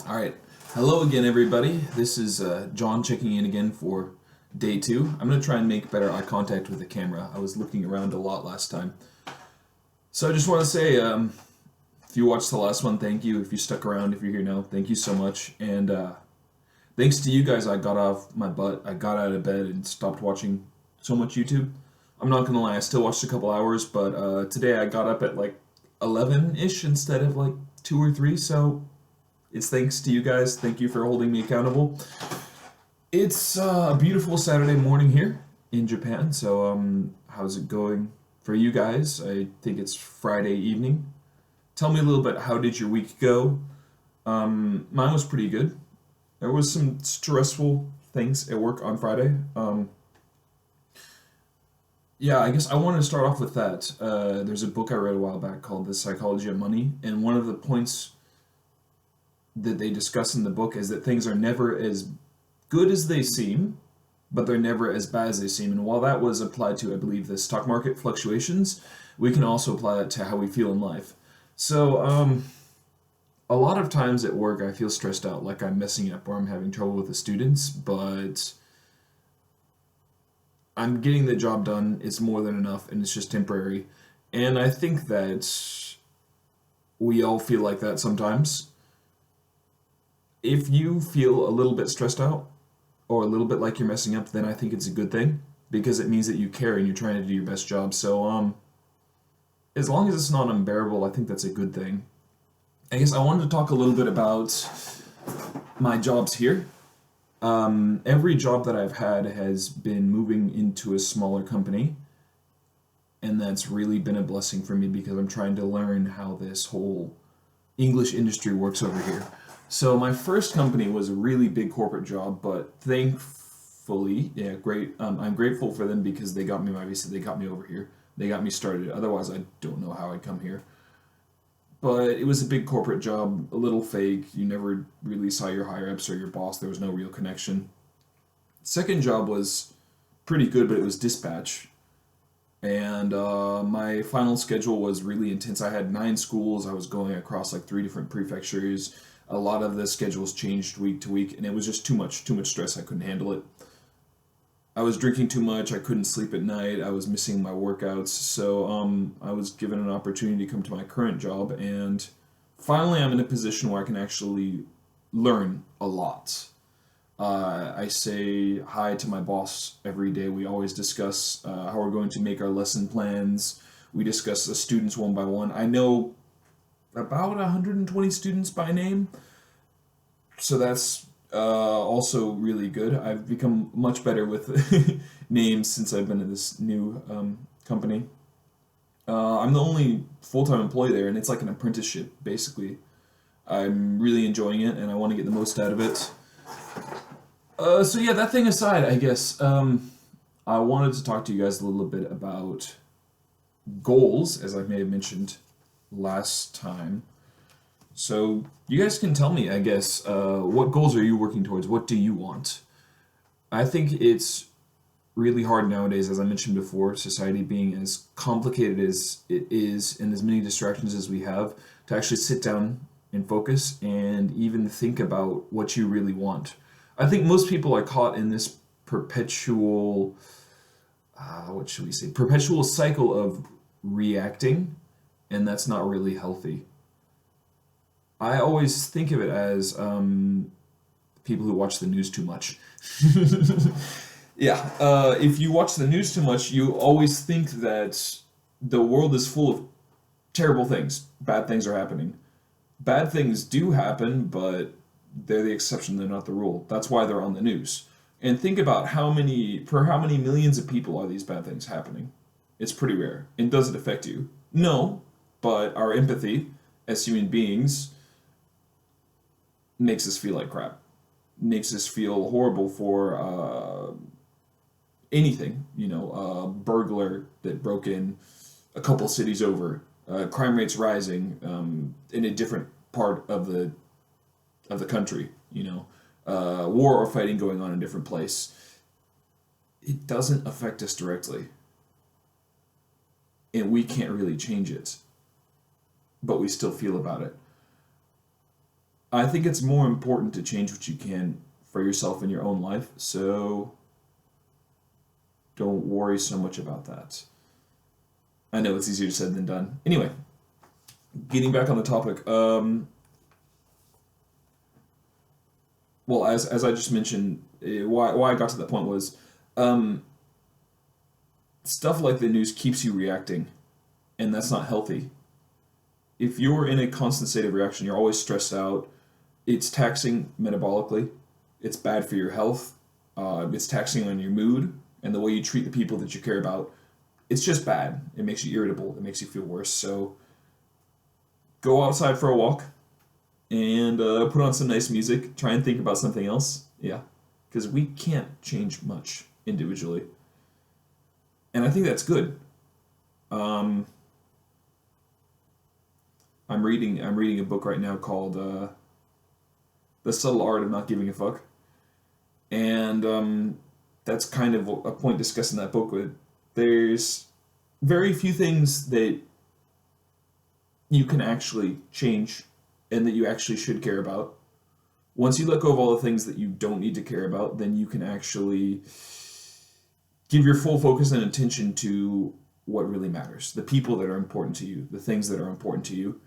All right. Hello again, everybody. This is John checking in again for day two. I'm going to try and make better eye contact with the camera. I was looking around a lot last time. So I just want to say, if you watched the last one, thank you. If you stuck around, if you're here now, thank you so much. And thanks to you guys, I got off my butt. I got out of bed and stopped watching so much YouTube. I'm not going to lie, I still watched a couple hours, but today I got up at like 11-ish instead of like 2 or 3, so it's thanks to you guys. Thank you for holding me accountable. It's a beautiful Saturday morning here in Japan. So, how's it going for you guys? I think it's Friday evening. Tell me a little bit. How did your week go? Mine was pretty good. There was some stressful things at work on Friday. Yeah, I guess I wanted to start off with that. There's a book I read a while back called The Psychology of Money, and one of the points that they discuss in the book is that things are never as good as they seem, but they're never as bad as they seem. And while that was applied to, I believe, the stock market fluctuations, we can also apply that to how we feel in life. So, a lot of times at work, I feel stressed out, like I'm messing up or I'm having trouble with the students, but I'm getting the job done. It's more than enough, and it's just temporary. And I think that we all feel like that sometimes. If you feel a little bit stressed out or a little bit like you're messing up, then I think it's a good thing because it means that you care and you're trying to do your best job. So, as long as it's not unbearable, I think that's a good thing. I guess I wanted to talk a little bit about my jobs here. Every job that I've had has been moving into a smaller company, and that's really been a blessing for me because I'm trying to learn how this whole English industry works over here. So my first company was a really big corporate job, but thankfully, yeah, great. I'm grateful for them because they got me my visa. They got me over here. They got me started. Otherwise, I don't know how I'd come here. But it was a big corporate job, a little fake. You never really saw your higher ups or your boss. There was no real connection. Second job was pretty good, but it was dispatch. And my final schedule was really intense. I had 9 schools. I was going across like 3 different prefectures. A lot of the schedules changed week to week, and it was just too much stress. I couldn't handle it. I was drinking too much. I couldn't sleep at night. I was missing my workouts. So I was given an opportunity to come to my current job, and finally, I'm in a position where I can actually learn a lot. I say hi to my boss every day. We always discuss how we're going to make our lesson plans. We discuss the students one by one. I know about 120 students by name, so that's also really good. I've become much better with names since I've been at this new company. I'm the only full time employee there, and it's like an apprenticeship, basically. I'm really enjoying it, and I want to get the most out of it. So yeah, that thing aside, I guess I wanted to talk to you guys a little bit about goals, as I may have mentioned last time. So you guys can tell me, I guess, what goals are you working towards? What do you want? I think it's really hard nowadays, as I mentioned before, society being as complicated as it is and as many distractions as we have, to actually sit down and focus and even think about what you really want. I think most people are caught in this perpetual, what should we say, perpetual cycle of reacting, and that's not really healthy. I always think of it as people who watch the news too much. Yeah, if you watch the news too much, you always think that the world is full of terrible things. Bad things are happening. Bad things do happen, but they're the exception, they're not the rule. That's why they're on the news. And think about how many millions of people are these bad things happening? It's pretty rare. And does it affect you? No, but our empathy as human beings makes us feel like crap. Makes us feel horrible for anything. A burglar that broke in a couple cities over, crime rates rising in a different part of the country. War or fighting going on in a different place. It doesn't affect us directly, and we can't really change it, but we still feel about it. I think it's more important to change what you can for yourself in your own life, so don't worry so much about that. I know it's easier said than done. Anyway, getting back on the topic, well, as I just mentioned, why I got to that point was, stuff like the news keeps you reacting, and that's not healthy. If you're in a constant state of reaction, you're always stressed out. It's taxing metabolically. It's bad for your health. It's taxing on your mood and the way you treat the people that you care about. It's just bad. It makes you irritable. It makes you feel worse. So go outside for a walk and put on some nice music. Try and think about something else. Yeah, because we can't change much individually, and I think that's good. Um, I'm reading a book right now called The Subtle Art of Not Giving a Fuck, and that's kind of a point discussed in that book. With there's very few things that you can actually change and that you actually should care about. Once you let go of all the things that you don't need to care about, then you can actually give your full focus and attention to what really matters, the people that are important to you, the things that are important to you.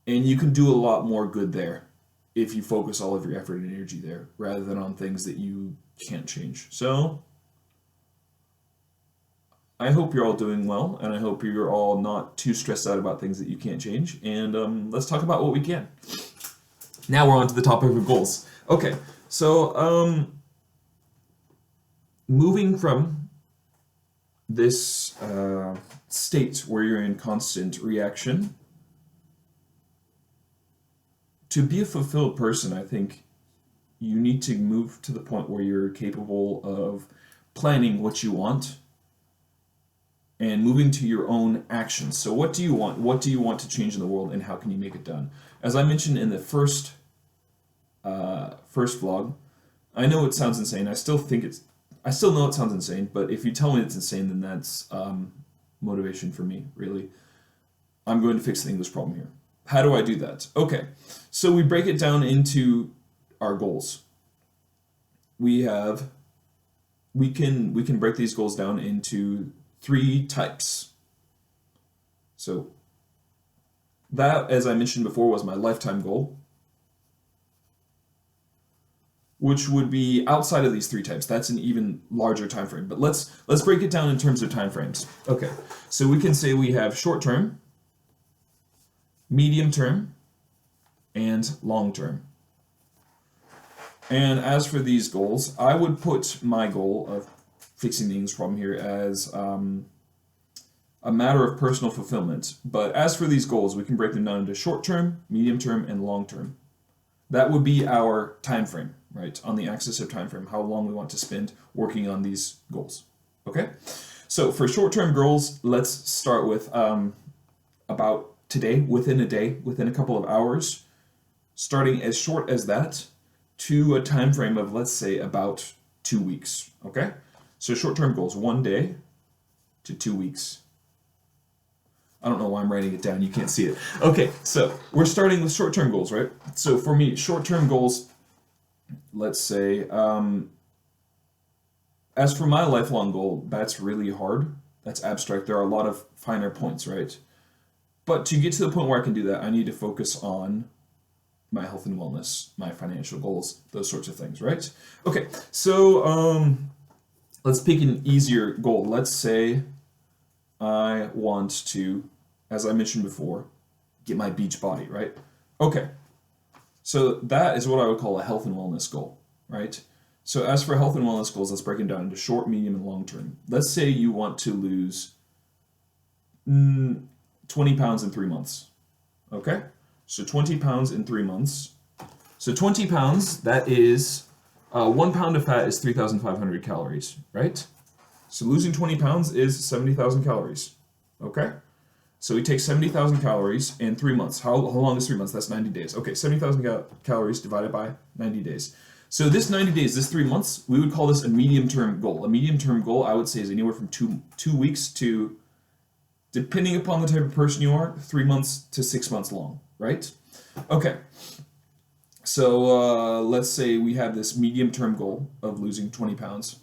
And you can do a lot more good there if you focus all of your effort and energy there rather than on things that you can't change. So I hope you're all doing well, and I hope you're all not too stressed out about things that you can't change. And let's talk about what we can. Now we're on to the topic of goals. Okay, so moving from this state where you're in constant reaction, to be a fulfilled person, I think you need to move to the point where you're capable of planning what you want and moving to your own actions. So what do you want? What do you want to change in the world, and how can you make it done? As I mentioned in the first vlog, I know it sounds insane. I still know it sounds insane, but if you tell me it's insane, then that's motivation for me, really. I'm going to fix the English problem here. How do I do that? Okay, so we break it down into our goals. We can break these goals down into 3 types. So that, as I mentioned before, was my lifetime goal, which would be outside of these 3 types. That's an even larger time frame. But let's break it down in terms of time frames. Okay, so we can say we have short term, medium term, and long term. And as for these goals, I would put my goal of fixing the English problem here as a matter of personal fulfillment. But as for these goals, we can break them down into short term, medium term, and long term. That would be our time frame, right? On the axis of time frame, how long we want to spend working on these goals. Okay? So for short-term goals, let's start with about today, within a day, within a couple of hours, starting as short as that to a time frame of, let's say, about 2 weeks. Okay? So short-term goals, 1 day to 2 weeks. I don't know why I'm writing it down. You can't see it. Okay, so we're starting with short-term goals, right? So for me, short-term goals, let's say, as for my lifelong goal, that's really hard. That's abstract. There are a lot of finer points, right? But to get to the point where I can do that, I need to focus on my health and wellness, my financial goals, those sorts of things, right? Okay, so let's pick an easier goal. Let's say I want to, as I mentioned before, get my beach body, right? Okay, so that is what I would call a health and wellness goal, right? So as for health and wellness goals, let's break them down into short, medium, and long term. Let's say you want to lose 20 pounds in 3 months, okay? So 20 pounds in 3 months. So 20 pounds, that is, 1 pound of fat is 3,500 calories, right? So losing 20 pounds is 70,000 calories, okay? So we take 70,000 calories in 3 months. How long is 3 months? That's 90 days. Okay, 70,000 calories divided by 90 days. So this 90 days, this 3 months, we would call this a medium-term goal. A medium-term goal, I would say, is anywhere from two weeks to, depending upon the type of person you are, 3 months to 6 months long, right? Okay, So let's say we have this medium-term goal of losing 20 pounds.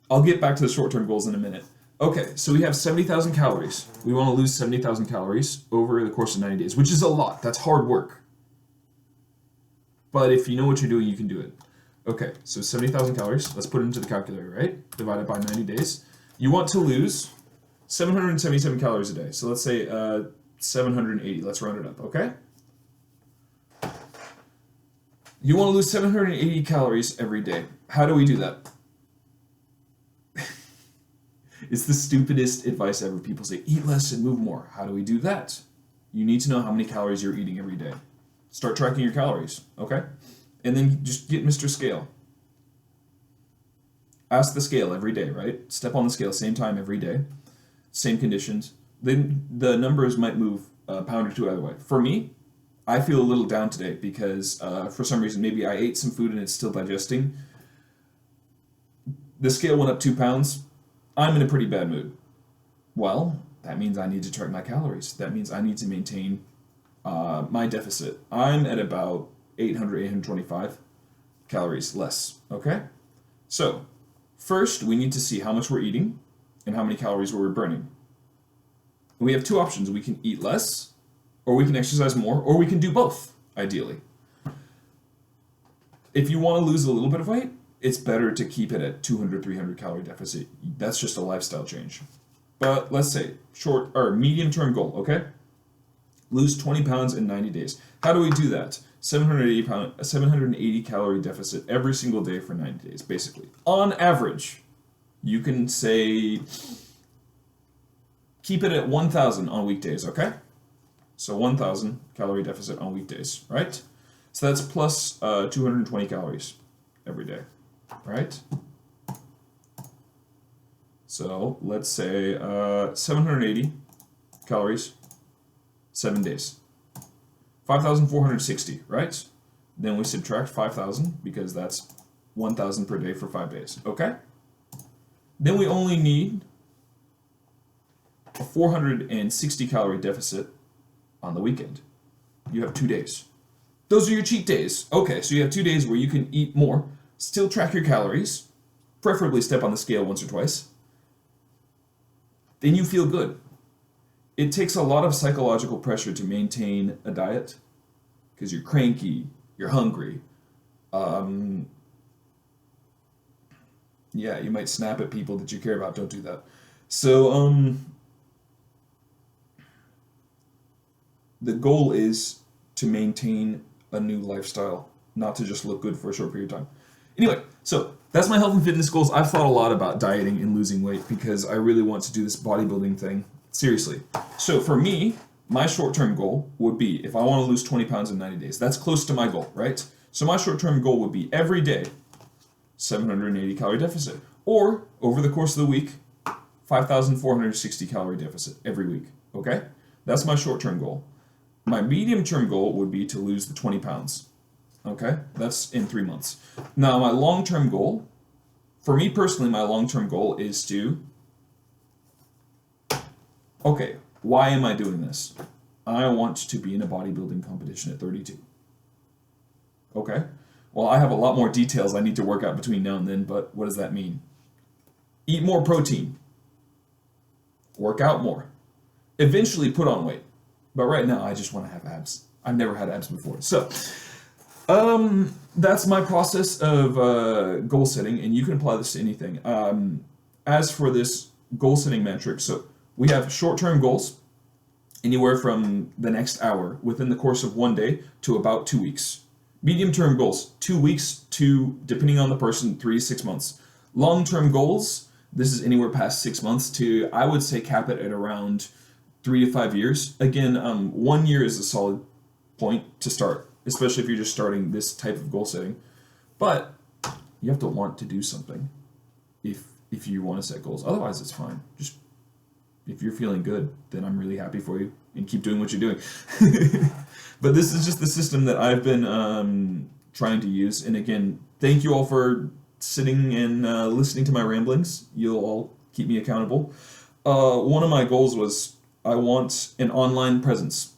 I'll get back to the short-term goals in a minute. Okay, so we have 70,000 calories. We want to lose 70,000 calories over the course of 90 days, which is a lot. That's hard work. But if you know what you're doing, you can do it. Okay, so 70,000 calories. Let's put it into the calculator, right? Divided by 90 days. You want to lose 777 calories a day. So let's say 780. Let's round it up, okay? You want to lose 780 calories every day. How do we do that? It's the stupidest advice ever. People say, eat less and move more. How do we do that? You need to know how many calories you're eating every day. Start tracking your calories, okay? And then just get Mr. Scale. Ask the scale every day, right? Step on the scale, same time every day, same conditions. Then the numbers might move a pound or two either way. For me, I feel a little down today because for some reason, maybe I ate some food and it's still digesting. The scale went up 2 pounds. I'm in a pretty bad mood. Well, that means I need to track my calories. That means I need to maintain my deficit. I'm at about 825 calories less, okay? So, first we need to see how much we're eating and how many calories we're burning. We have two options. We can eat less, or we can exercise more, or we can do both, ideally. If you want to lose a little bit of weight, it's better to keep it at 200, 300 calorie deficit. That's just a lifestyle change. But let's say short or medium term goal, okay? Lose 20 pounds in 90 days. How do we do that? 780 calorie deficit every single day for 90 days, basically. On average, you can say keep it at 1,000 on weekdays, okay? So 1,000 calorie deficit on weekdays, right? So that's plus 220 calories every day, right? So let's say 780 calories, 7 days. 5,460, right? Then we subtract 5,000 because that's 1,000 per day for 5 days, okay? Then we only need a 460 calorie deficit on the weekend. You have 2 days. Those are your cheat days. Okay, so you have 2 days where you can eat more, still track your calories, preferably step on the scale once or twice. Then you feel good. It takes a lot of psychological pressure to maintain a diet because you're cranky, you're hungry. Yeah, you might snap at people that you care about. Don't do that. So, the goal is to maintain a new lifestyle, not to just look good for a short period of time. Anyway, so that's my health and fitness goals. I've thought a lot about dieting and losing weight because I really want to do this bodybuilding thing. Seriously. So for me, my short-term goal would be, if I want to lose 20 pounds in 90 days, that's close to my goal, right? So my short-term goal would be every day, 780 calorie deficit. Or, over the course of the week, 5,460 calorie deficit every week, okay? That's my short-term goal. My medium-term goal would be to lose the 20 pounds, okay? That's in 3 months. Now, my long-term goal, for me personally, my long-term goal is to, okay, why am I doing this? I want to be in a bodybuilding competition at 32. Okay? Well, I have a lot more details I need to work out between now and then, but what does that mean? Eat more protein. Work out more. Eventually put on weight. But right now, I just want to have abs. I've never had abs before. So, that's my process of goal setting, and you can apply this to anything. As for this goal setting metric, so we have short-term goals, anywhere from the next hour within the course of 1 day to about 2 weeks. Medium-term goals, 2 weeks to, depending on the person, 3 to 6 months. Long-term goals, this is anywhere past 6 months to, I would say, cap it at around 3 to 5 years. Again, 1 year is a solid point to start, especially if you're just starting this type of goal setting. But you have to want to do something if you want to set goals. Otherwise, it's fine. Just if you're feeling good, then I'm really happy for you and keep doing what you're doing. But this is just the system that I've been trying to use. And again, thank you all for sitting and listening to my ramblings. You'll all keep me accountable. One of my goals was I want an online presence.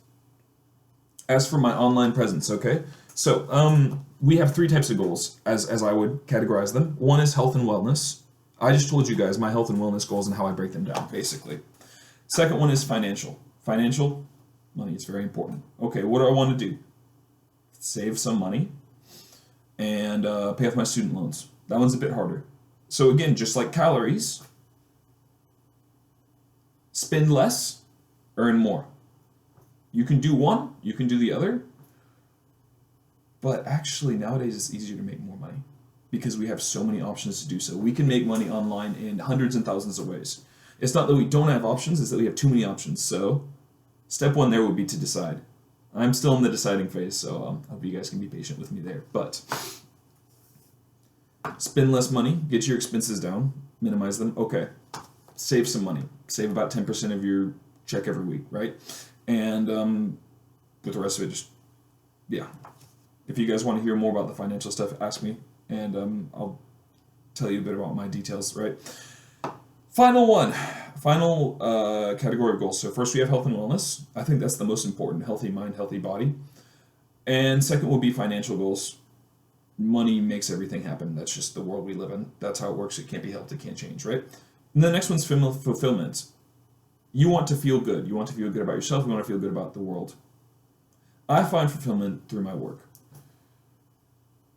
As for my online presence, okay? So, we have three types of goals, as I would categorize them. One is health and wellness. I just told you guys my health and wellness goals and how I break them down, basically. Second one is financial. Financial, money is very important. Okay, what do I want to do? Save some money and pay off my student loans. That one's a bit harder. So again, just like calories, spend less, earn more. You can do one, you can do the other, but actually nowadays it's easier to make more money because we have so many options to do so. We can make money online in hundreds and thousands of ways. It's not that we don't have options, it's that we have too many options. So step one there would be to decide. I'm still in the deciding phase, so I hope you guys can be patient with me there. But spend less money, get your expenses down, minimize them. Okay, save some money. Save about 10% of your check every week, right? And with the rest of it, just, yeah. If you guys want to hear more about the financial stuff, ask me, and I'll tell you a bit about my details, right? Final category of goals. So first we have health and wellness. I think that's the most important, healthy mind, healthy body. And second will be financial goals. Money makes everything happen. That's just the world we live in. That's how it works. It can't be helped. It can't change, right? And the next one's fulfillment. You want to feel good. You want to feel good about yourself. You want to feel good about the world. I find fulfillment through my work.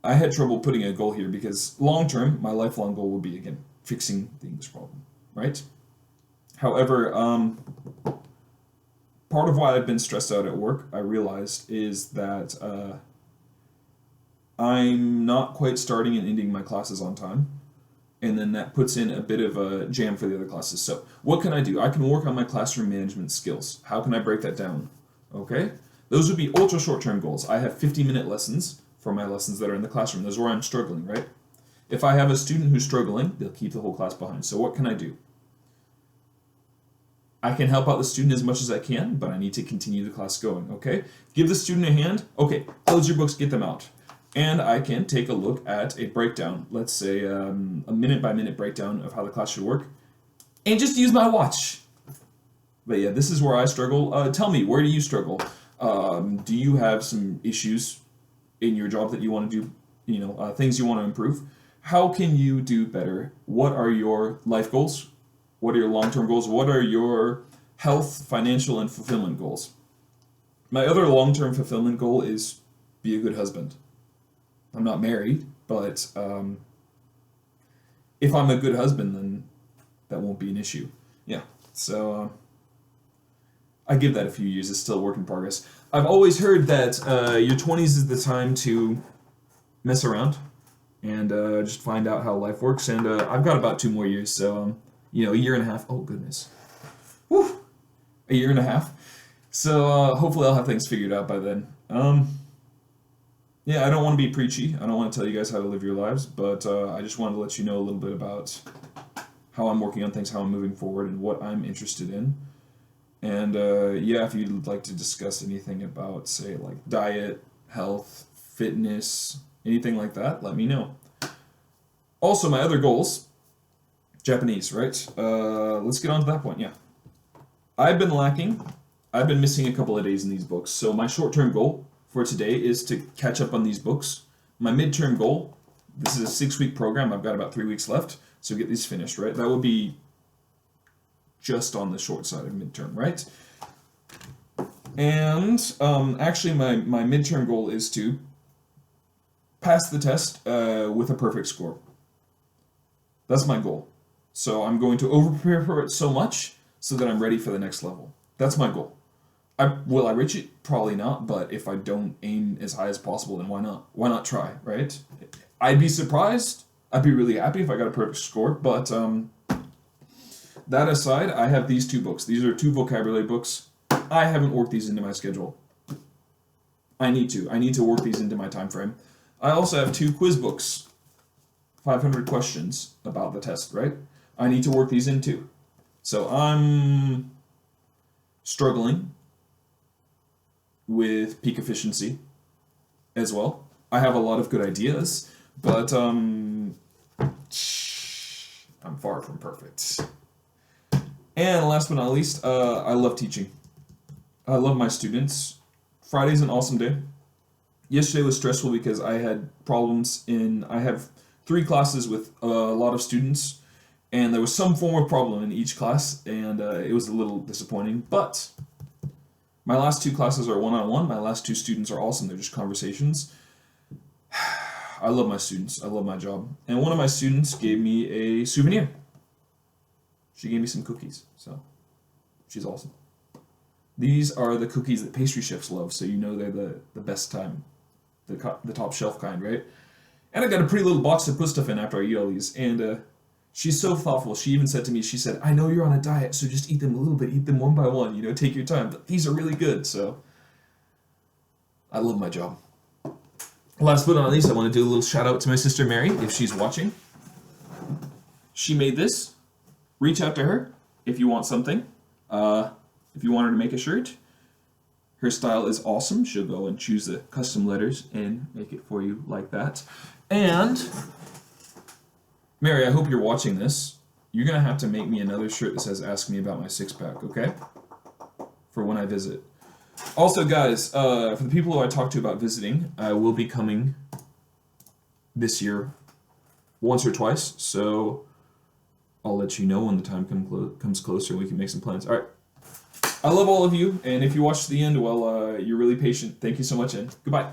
I had trouble putting a goal here because long term, my lifelong goal will be, again, fixing the English problem, right? However, part of why I've been stressed out at work, I realized, is that I'm not quite starting and ending my classes on time. And then that puts in a bit of a jam for the other classes. So what can I do? I can work on my classroom management skills. How can I break that down? Okay? Those would be ultra short-term goals. I have 50-minute lessons for my lessons that are in the classroom. Those are where I'm struggling, right? If I have a student who's struggling, they'll keep the whole class behind. So what can I do? I can help out the student as much as I can, but I need to continue the class going, okay? Give the student a hand. Okay, close your books, get them out. And I can take a look at a breakdown, let's say a minute-by-minute breakdown of how the class should work, and just use my watch. But yeah, this is where I struggle. Tell me, where do you struggle? Do you have some issues in your job that you want to do, things you want to improve? How can you do better? What are your life goals? What are your long-term goals? What are your health, financial, and fulfillment goals? My other long-term fulfillment goal is be a good husband. I'm not married, but if I'm a good husband, then that won't be an issue. Yeah, so I give that a few years. It's still a work in progress. I've always heard that your 20s is the time to mess around and just find out how life works. And I've got about 2 more years, so a year and a half. Oh, goodness. Whew. A year and a half. So hopefully I'll have things figured out by then. Yeah, I don't want to be preachy. I don't want to tell you guys how to live your lives, but I just wanted to let you know a little bit about how I'm working on things, how I'm moving forward, and what I'm interested in. And if you'd like to discuss anything about, say, like diet, health, fitness, anything like that, let me know. Also, my other goals, Japanese, right? Let's get on to that point, yeah. I've been missing a couple of days in these books, so my short-term goal for today is to catch up on these books. My midterm goal, this is a 6-week program, I've got about 3 weeks left, so get these finished, right? That would be just on the short side of midterm, right? And actually my midterm goal is to pass the test with a perfect score. That's my goal. So I'm going to over-prepare for it so much so that I'm ready for the next level. That's my goal. Will I reach it? Probably not, but if I don't aim as high as possible, then why not? Why not try, right? I'd be surprised. I'd be really happy if I got a perfect score, but that aside, I have these 2 books. These are 2 vocabulary books. I haven't worked these into my schedule. I need to work these into my time frame. I also have 2 quiz books. 500 questions about the test, right? I need to work these in too. So I'm struggling with peak efficiency as well. I have a lot of good ideas, but I'm far from perfect. And last but not least, I love teaching. I love my students Friday's an awesome day. Yesterday was stressful because I had problems I have 3 classes with a lot of students, and there was some form of problem in each class, and it was a little disappointing. But my last 2 classes are one-on-one. My last 2 students are awesome. They're just conversations. I love my students. I love my job. And one of my students gave me a souvenir. She gave me some cookies, so she's awesome. These are the cookies that pastry chefs love, so you know they're the best time, the top shelf kind, right? And I got a pretty little box to put stuff in after I eat all these, and she's so thoughtful. She even said to me, she said, I know you're on a diet, so just eat them a little bit, eat them one by one, take your time, but these are really good, so I love my job. Last but not least, I want to do a little shout out to my sister Mary, if she's watching. She made this. Reach out to her if you want something. If you want her to make a shirt, her style is awesome. She'll go and choose the custom letters and make it for you like that. And, Mary, I hope you're watching this. You're going to have to make me another shirt that says, ask me about my 6-pack, okay? For when I visit. Also, guys, for the people who I talked to about visiting, I will be coming this year once or twice, so I'll let you know when the time comes closer and we can make some plans. All right. I love all of you, and if you watch to the end, well, you're really patient. Thank you so much, and goodbye.